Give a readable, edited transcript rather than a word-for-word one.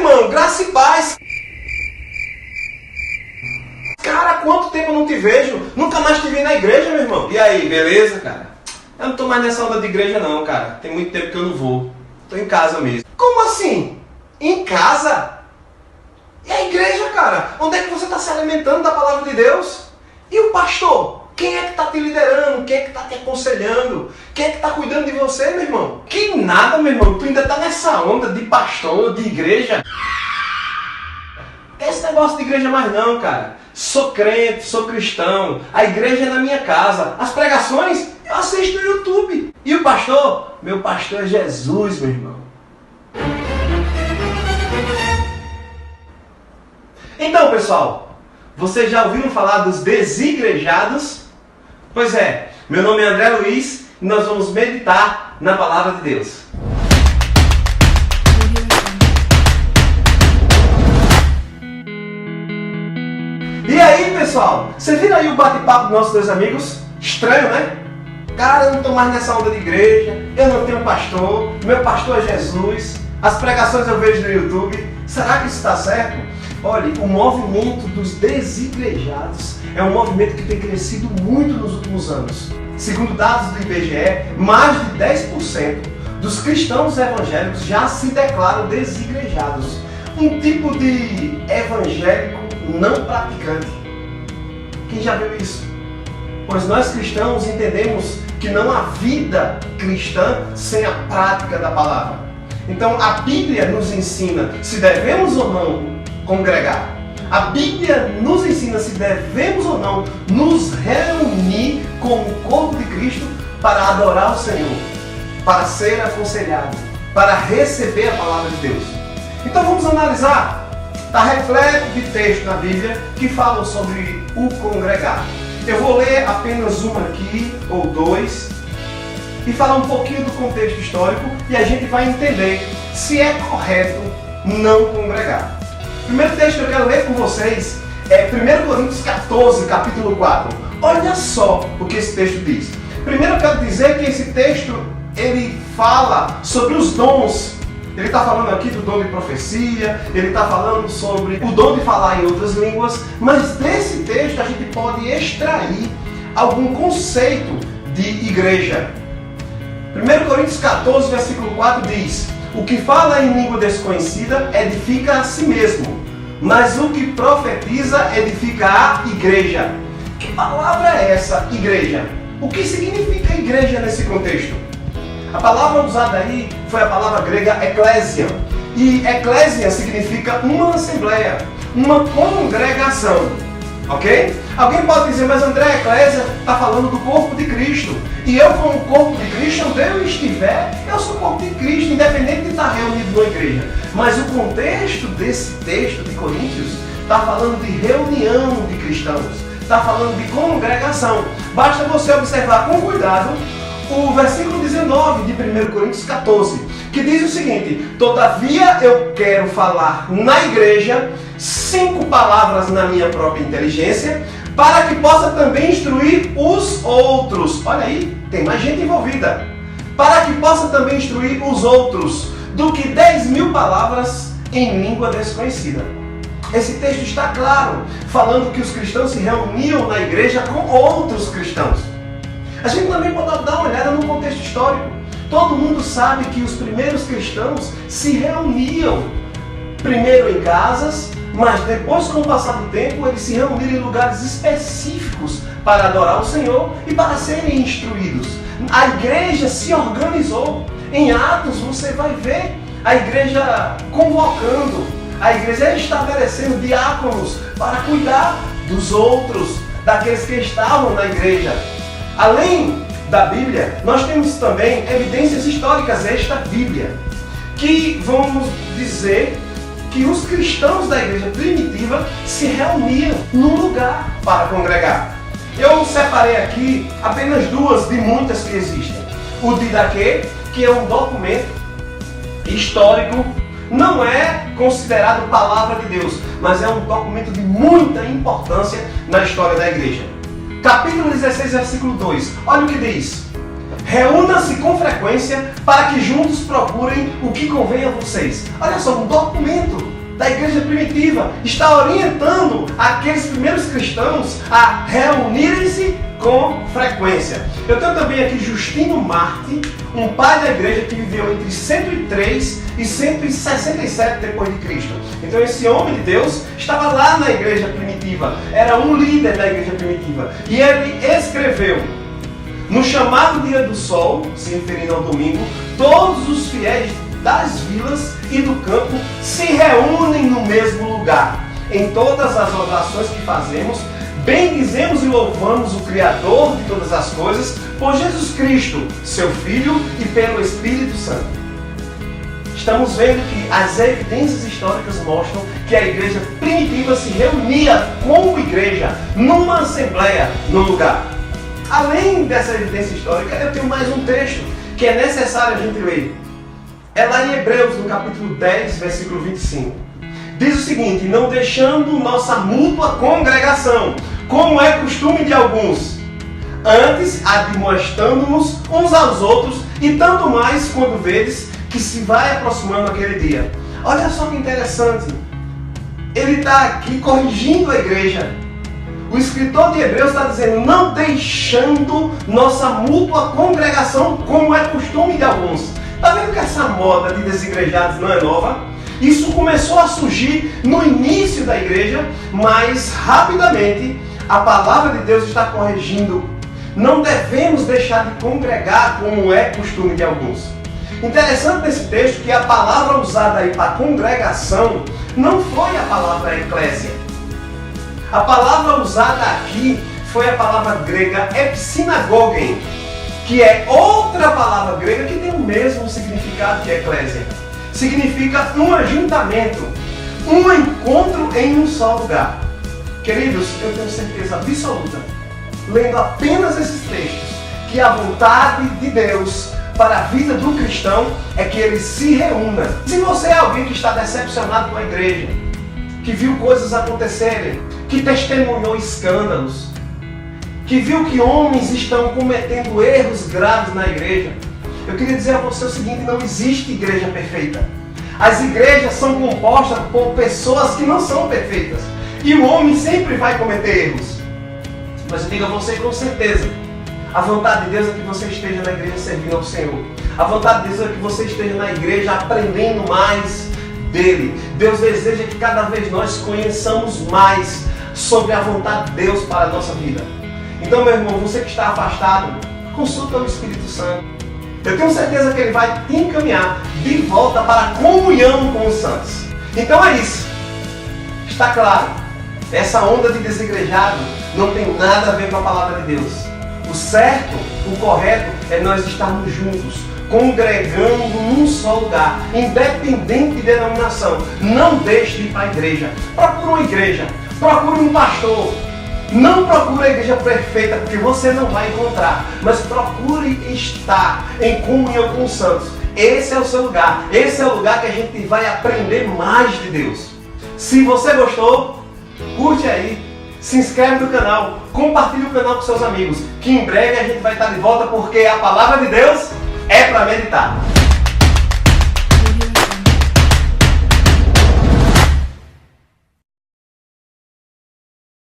irmão, graça e paz. Cara, quanto tempo eu não te vejo? Nunca mais te vi na igreja, meu irmão. E aí, beleza, cara? Eu não tô mais nessa onda de igreja não, cara. Tem muito tempo que eu não vou. Tô em casa mesmo. Como assim? Em casa? E a igreja, cara? Onde é que você está se alimentando da palavra de Deus? E o pastor? Quem é que está te liderando? Quem é que está te aconselhando? Quem é que está cuidando de você, meu irmão? Que nada, meu irmão. Tu ainda está nessa onda de pastor, de igreja. Esse negócio de igreja mais não, cara. Sou crente, sou cristão. A igreja é na minha casa. As pregações eu assisto no YouTube. E o pastor? Meu pastor é Jesus, meu irmão. Então, pessoal, vocês já ouviram falar dos desigrejados? Pois é, meu nome é André Luiz e nós vamos meditar na palavra de Deus. E aí, pessoal, você viram aí o bate-papo dos nossos dois amigos? Estranho, né? Cara, eu não estou mais nessa onda de igreja, eu não tenho pastor, meu pastor é Jesus, as pregações eu vejo no YouTube. Será que isso está certo? Olha, o movimento dos desigrejados é um movimento que tem crescido muito nos últimos anos. Segundo dados do IBGE, mais de 10% dos cristãos evangélicos já se declaram desigrejados. Um tipo de evangélico não praticante. Quem já viu isso? Pois nós cristãos entendemos que não há vida cristã sem a prática da palavra. Então a Bíblia nos ensina se devemos ou não congregar. A Bíblia nos ensina se devemos ou não nos reunir como corpo de Cristo para adorar o Senhor, para ser aconselhado, para receber a palavra de Deus. Então vamos analisar. Está repleto de textos na Bíblia que falam sobre o congregar. Eu vou ler apenas um aqui, ou dois, e falar um pouquinho do contexto histórico e a gente vai entender se é correto não congregar. O primeiro texto que eu quero ler com vocês é 1 Coríntios 14, capítulo 4. Olha só o que esse texto diz. Primeiro eu quero dizer que esse texto ele fala sobre os dons. Ele está falando aqui do dom de profecia, ele está falando sobre o dom de falar em outras línguas, mas desse texto a gente pode extrair algum conceito de igreja. 1 Coríntios 14, versículo 4 diz: o que fala em língua desconhecida edifica a si mesmo, mas o que profetiza edifica a igreja. Que palavra é essa, igreja? O que significa igreja nesse contexto? A palavra usada aí foi a palavra grega eclésia. E eclésia significa uma assembleia, uma congregação. Ok? Alguém pode dizer, mas André, a eclésia está falando do corpo de Cristo. E eu, como corpo de Cristo, onde eu estiver, eu sou corpo de Cristo, independente de estar reunido numa igreja. Mas o contexto desse texto de Coríntios está falando de reunião de cristãos, está falando de congregação. Basta você observar com cuidado o versículo 19 de 1 Coríntios 14, que diz o seguinte: todavia eu quero falar na igreja 5 palavras na minha própria inteligência, para que possa também instruir os outros. Olha aí, tem mais gente envolvida. Para que possa também instruir os outros, do que 10.000 palavras em língua desconhecida. Esse texto está claro, falando que os cristãos se reuniam na igreja com outros cristãos. A gente também pode dar uma olhada no contexto histórico. Todo mundo sabe que os primeiros cristãos se reuniam primeiro em casas, mas depois, com o passar do tempo, eles se reuniram em lugares específicos para adorar o Senhor e para serem instruídos. A igreja se organizou. Em Atos você vai ver a igreja convocando, a igreja estabelecendo diáconos para cuidar dos outros, daqueles que estavam na igreja. Além da Bíblia, nós temos também evidências históricas extra-Bíblia, que vão nos dizer que os cristãos da igreja primitiva se reuniam num lugar para congregar. Eu separei aqui apenas 2 de muitas que existem. O Didaquê, que é um documento histórico, não é considerado palavra de Deus, mas é um documento de muita importância na história da igreja. Capítulo 16, versículo 2. Olha o que diz: reúna-se com frequência para que juntos procurem o que convém a vocês. Olha só, um documento da igreja primitiva, está orientando aqueles primeiros cristãos a reunirem-se com frequência. Eu tenho também aqui Justino Marte, um pai da igreja que viveu entre 103 e 167 depois de Cristo. Então esse homem de Deus estava lá na igreja primitiva, era um líder da igreja primitiva. E ele escreveu: no chamado dia do sol, se referindo ao domingo, todos os fiéis das vilas e do campo se reúnem no mesmo lugar. Em todas as orações que fazemos, bendizemos e louvamos o Criador de todas as coisas, por Jesus Cristo, seu Filho, e pelo Espírito Santo. Estamos vendo que as evidências históricas mostram que a igreja primitiva se reunia como igreja, numa assembleia, num lugar. Além dessa evidência histórica, eu tenho mais um texto que é necessário a gente ler. É lá em Hebreus, no capítulo 10, versículo 25. Diz o seguinte: não deixando nossa mútua congregação, como é costume de alguns, antes admoestando-nos uns aos outros, e tanto mais quando vedes que se vai aproximando aquele dia. Olha só que interessante. Ele está aqui corrigindo a igreja. O escritor de Hebreus está dizendo: não deixando nossa mútua congregação, como é costume de alguns. Está vendo que essa moda de desigrejados não é nova? Isso começou a surgir no início da igreja, mas rapidamente a palavra de Deus está corrigindo. Não devemos deixar de congregar como é costume de alguns. Interessante nesse texto que a palavra usada aí para congregação não foi a palavra eclésia. A palavra usada aqui foi a palavra grega epsinagogen, que é outra palavra grega que tem o mesmo significado que eclésia. Significa um ajuntamento, um encontro em um só lugar. Queridos, eu tenho certeza absoluta, lendo apenas esses textos, que a vontade de Deus para a vida do cristão é que ele se reúna. Se você é alguém que está decepcionado com a igreja, que viu coisas acontecerem, que testemunhou escândalos, que viu que homens estão cometendo erros graves na igreja, eu queria dizer a você o seguinte: não existe igreja perfeita. As igrejas são compostas por pessoas que não são perfeitas. E o homem sempre vai cometer erros. Mas eu digo a você com certeza, a vontade de Deus é que você esteja na igreja servindo ao Senhor. A vontade de Deus é que você esteja na igreja aprendendo mais dele. Deus deseja que cada vez nós conheçamos mais sobre a vontade de Deus para a nossa vida. Então, meu irmão, você que está afastado, consulta o Espírito Santo. Eu tenho certeza que ele vai te encaminhar de volta para a comunhão com os santos. Então é isso. Está claro, essa onda de desigrejado não tem nada a ver com a palavra de Deus. O certo, o correto é nós estarmos juntos, congregando num só lugar, independente de denominação. Não deixe de ir para a igreja. Procure uma igreja, procure um pastor. Não procure a igreja perfeita, porque você não vai encontrar, mas procure estar em comunhão com os santos. Esse é o seu lugar, esse é o lugar que a gente vai aprender mais de Deus. Se você gostou, curte aí, se inscreve no canal, compartilhe o canal com seus amigos, que em breve a gente vai estar de volta, porque a palavra de Deus é para meditar.